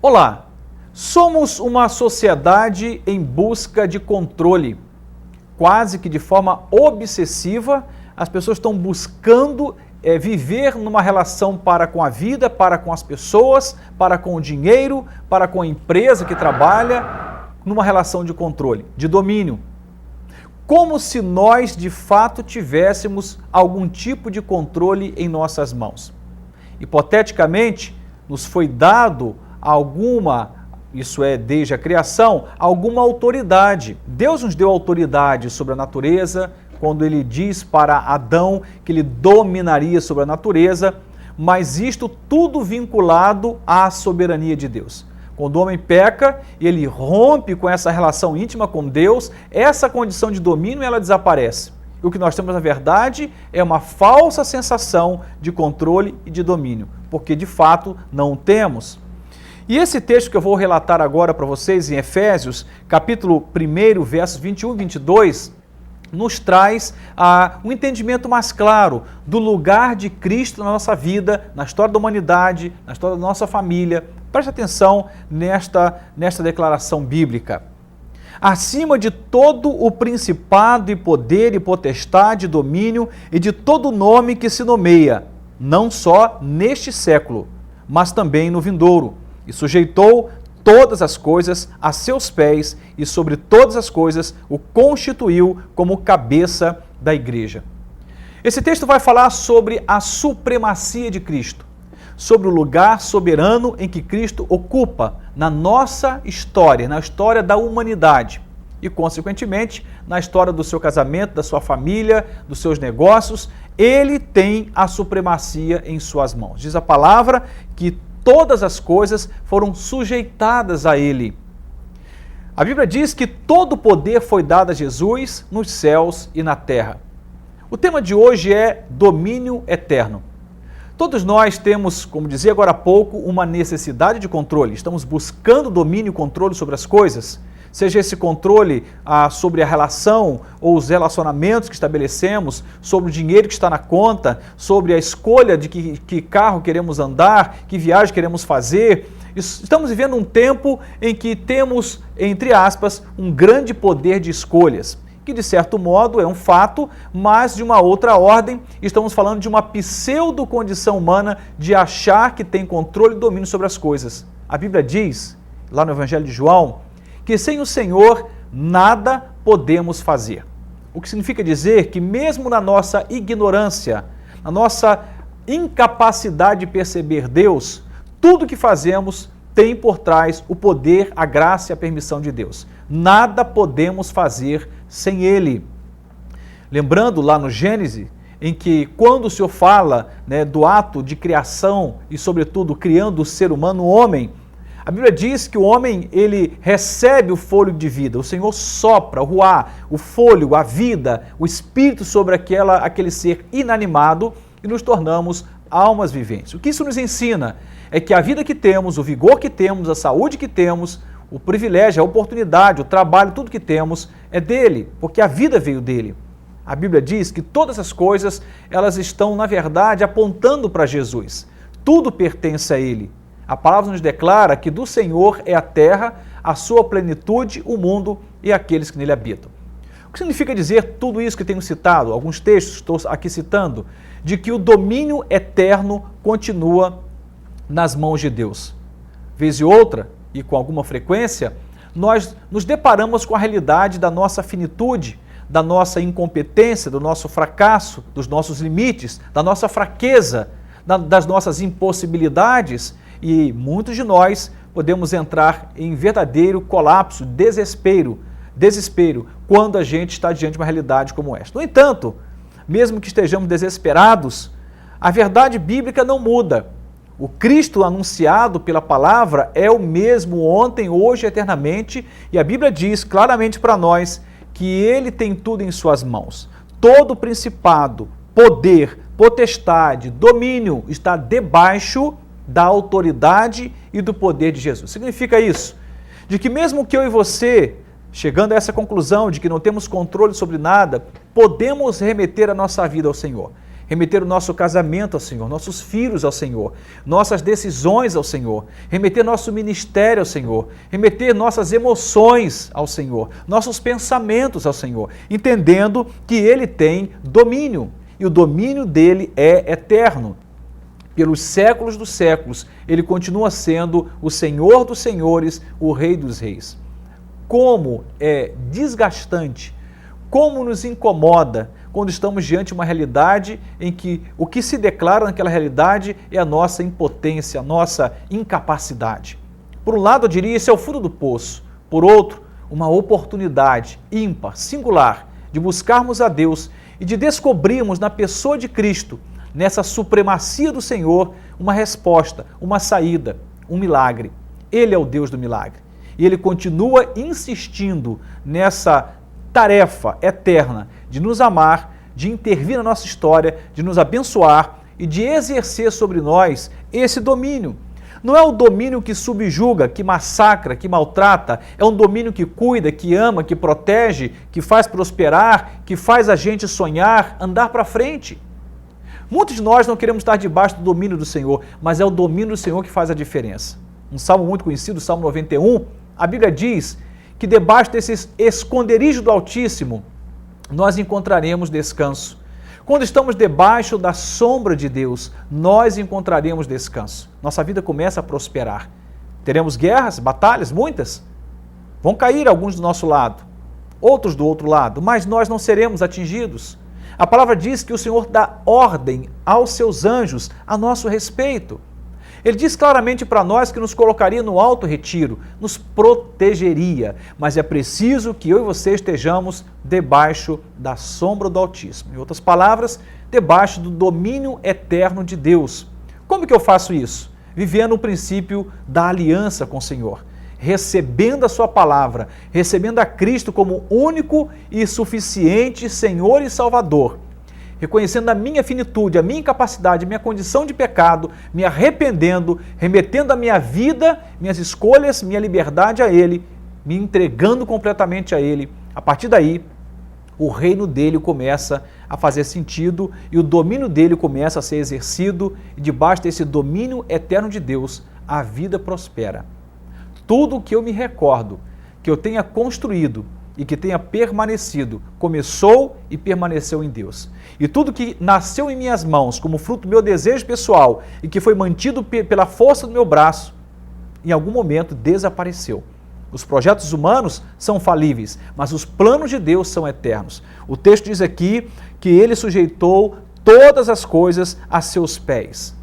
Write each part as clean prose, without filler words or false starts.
Olá, somos uma sociedade em busca de controle. Quase que de forma obsessiva, as pessoas estão buscando viver numa relação para com a vida, para com as pessoas, para com o dinheiro, para com a empresa que trabalha, numa relação de controle, de domínio. Como se nós de fato tivéssemos algum tipo de controle em nossas mãos. Hipoteticamente, nos foi dado isso é desde a criação, alguma autoridade. Deus nos deu autoridade sobre a natureza, quando ele diz para Adão que ele dominaria sobre a natureza, mas isto tudo vinculado à soberania de Deus. Quando o homem peca e ele rompe com essa relação íntima com Deus, essa condição de domínio ela desaparece. E o que nós temos, na verdade, é uma falsa sensação de controle e de domínio, porque de fato não o temos. E esse texto que eu vou relatar agora para vocês em Efésios, capítulo 1, versos 21 e 22, nos traz um entendimento mais claro do lugar de Cristo na nossa vida, na história da humanidade, na história da nossa família. Preste atenção nesta declaração bíblica. Acima de todo o principado e poder e potestade, domínio e de todo nome que se nomeia, não só neste século, mas também no vindouro, e sujeitou todas as coisas a seus pés e sobre todas as coisas o constituiu como cabeça da igreja. Esse texto vai falar sobre a supremacia de Cristo, sobre o lugar soberano em que Cristo ocupa na nossa história, na história da humanidade e, consequentemente, na história do seu casamento, da sua família, dos seus negócios. Ele tem a supremacia em suas mãos. Diz a palavra que todas as coisas foram sujeitadas a ele. A Bíblia diz que todo o poder foi dado a Jesus nos céus e na terra. O tema de hoje é domínio eterno. Todos nós temos, como dizia agora há pouco, uma necessidade de controle. Estamos buscando domínio e controle sobre as coisas. Seja esse controle sobre a relação ou os relacionamentos que estabelecemos, sobre o dinheiro que está na conta, sobre a escolha de que carro queremos andar, que viagem queremos fazer. Estamos vivendo um tempo em que temos, entre aspas, um grande poder de escolhas, que de certo modo é um fato, mas de uma outra ordem. Estamos falando de uma pseudo-condição humana de achar que tem controle e domínio sobre as coisas. A Bíblia diz, lá no Evangelho de João, que sem o Senhor nada podemos fazer. O que significa dizer que mesmo na nossa ignorância, na nossa incapacidade de perceber Deus, tudo que fazemos tem por trás o poder, a graça e a permissão de Deus. Nada podemos fazer sem Ele. Lembrando lá no Gênesis, em que quando o Senhor fala do ato de criação e sobretudo criando o ser humano, o homem, a Bíblia diz que o homem, ele recebe o fôlego de vida. O Senhor sopra, o ruá, o fôlego, a vida, o espírito sobre aquele ser inanimado e nos tornamos almas viventes. O que isso nos ensina é que a vida que temos, o vigor que temos, a saúde que temos, o privilégio, a oportunidade, o trabalho, tudo que temos é dele, porque a vida veio dele. A Bíblia diz que todas as coisas, elas estão, na verdade, apontando para Jesus. Tudo pertence a ele. A palavra nos declara que do Senhor é a terra, a sua plenitude, o mundo e aqueles que nele habitam. O que significa dizer tudo isso que tenho citado? Alguns textos estou aqui citando, de que o domínio eterno continua nas mãos de Deus. Vez e outra, e com alguma frequência, nós nos deparamos com a realidade da nossa finitude, da nossa incompetência, do nosso fracasso, dos nossos limites, da nossa fraqueza, das nossas impossibilidades. E muitos de nós podemos entrar em verdadeiro colapso, desespero, quando a gente está diante de uma realidade como esta. No entanto, mesmo que estejamos desesperados, a verdade bíblica não muda. O Cristo anunciado pela palavra é o mesmo ontem, hoje e eternamente, e a Bíblia diz claramente para nós que Ele tem tudo em suas mãos. Todo principado, poder, potestade, domínio está debaixo da autoridade e do poder de Jesus. Significa isso, de que mesmo que eu e você, chegando a essa conclusão de que não temos controle sobre nada, podemos remeter a nossa vida ao Senhor. remeter o nosso casamento ao Senhor, nossos filhos ao Senhor, nossas decisões ao Senhor, remeter nosso ministério ao Senhor, remeter nossas emoções ao Senhor, nossos pensamentos ao Senhor, entendendo que Ele tem domínio e o domínio dele é eterno. Pelos séculos dos séculos, Ele continua sendo o Senhor dos senhores, o Rei dos reis. Como é desgastante, como nos incomoda quando estamos diante de uma realidade em que o que se declara naquela realidade é a nossa impotência, a nossa incapacidade. Por um lado, eu diria, esse é o fundo do poço. Por outro, uma oportunidade ímpar, singular, de buscarmos a Deus e de descobrirmos na pessoa de Cristo, nessa supremacia do Senhor, uma resposta, uma saída, um milagre. Ele é o Deus do milagre. E Ele continua insistindo nessa tarefa eterna de nos amar, de intervir na nossa história, de nos abençoar e de exercer sobre nós esse domínio. Não é o domínio que subjuga, que massacra, que maltrata, é um domínio que cuida, que ama, que protege, que faz prosperar, que faz a gente sonhar, andar para frente. Muitos de nós não queremos estar debaixo do domínio do Senhor, mas é o domínio do Senhor que faz a diferença. Um salmo muito conhecido, o Salmo 91, a Bíblia diz que debaixo desse esconderijo do Altíssimo, nós encontraremos descanso. Quando estamos debaixo da sombra de Deus, nós encontraremos descanso. Nossa vida começa a prosperar. Teremos guerras, batalhas, muitas. Vão cair alguns do nosso lado, outros do outro lado, mas nós não seremos atingidos. A palavra diz que o Senhor dá ordem aos seus anjos a nosso respeito. Ele diz claramente para nós que nos colocaria no alto retiro, nos protegeria, mas é preciso que eu e você estejamos debaixo da sombra do Altíssimo. Em outras palavras, debaixo do domínio eterno de Deus. Como que eu faço isso? Vivendo o princípio da aliança com o Senhor, recebendo a sua palavra, recebendo a Cristo como único e suficiente Senhor e Salvador, reconhecendo a minha finitude, a minha incapacidade, a minha condição de pecado, me arrependendo, remetendo a minha vida, minhas escolhas, minha liberdade a Ele, me entregando completamente a Ele. A partir daí, o reino dele começa a fazer sentido e o domínio dele começa a ser exercido e debaixo desse domínio eterno de Deus, a vida prospera. Tudo o que eu me recordo, que eu tenha construído e que tenha permanecido, começou e permaneceu em Deus. E tudo que nasceu em minhas mãos, como fruto do meu desejo pessoal e que foi mantido pela força do meu braço, em algum momento desapareceu. Os projetos humanos são falíveis, mas os planos de Deus são eternos. O texto diz aqui que Ele sujeitou todas as coisas a seus pés.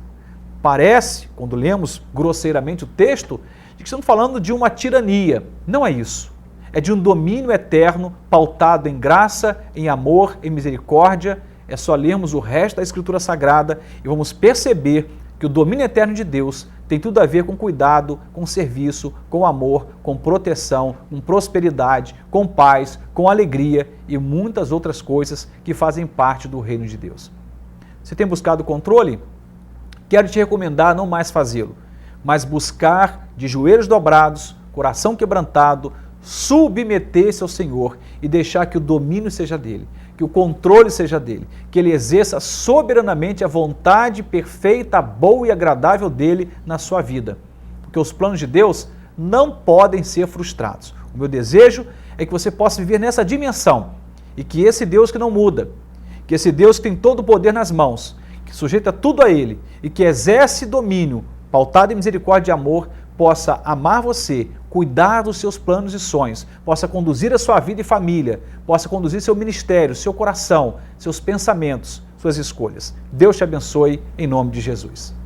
Parece, quando lemos grosseiramente o texto, de que estamos falando de uma tirania. Não é isso. É de um domínio eterno, pautado em graça, em amor, em misericórdia. É só lermos o resto da Escritura Sagrada e vamos perceber que o domínio eterno de Deus tem tudo a ver com cuidado, com serviço, com amor, com proteção, com prosperidade, com paz, com alegria e muitas outras coisas que fazem parte do reino de Deus. Você tem buscado controle? Quero te recomendar não mais fazê-lo, mas buscar de joelhos dobrados, coração quebrantado, submeter-se ao Senhor e deixar que o domínio seja dele, que o controle seja dele, que ele exerça soberanamente a vontade perfeita, boa e agradável dele na sua vida. Porque os planos de Deus não podem ser frustrados. O meu desejo é que você possa viver nessa dimensão e que esse Deus que não muda, que esse Deus que tem todo o poder nas mãos, que sujeita tudo a ele e que exerce domínio pautado em misericórdia e amor, possa amar você, cuidar dos seus planos e sonhos, possa conduzir a sua vida e família, possa conduzir seu ministério, seu coração, seus pensamentos, suas escolhas. Deus te abençoe em nome de Jesus.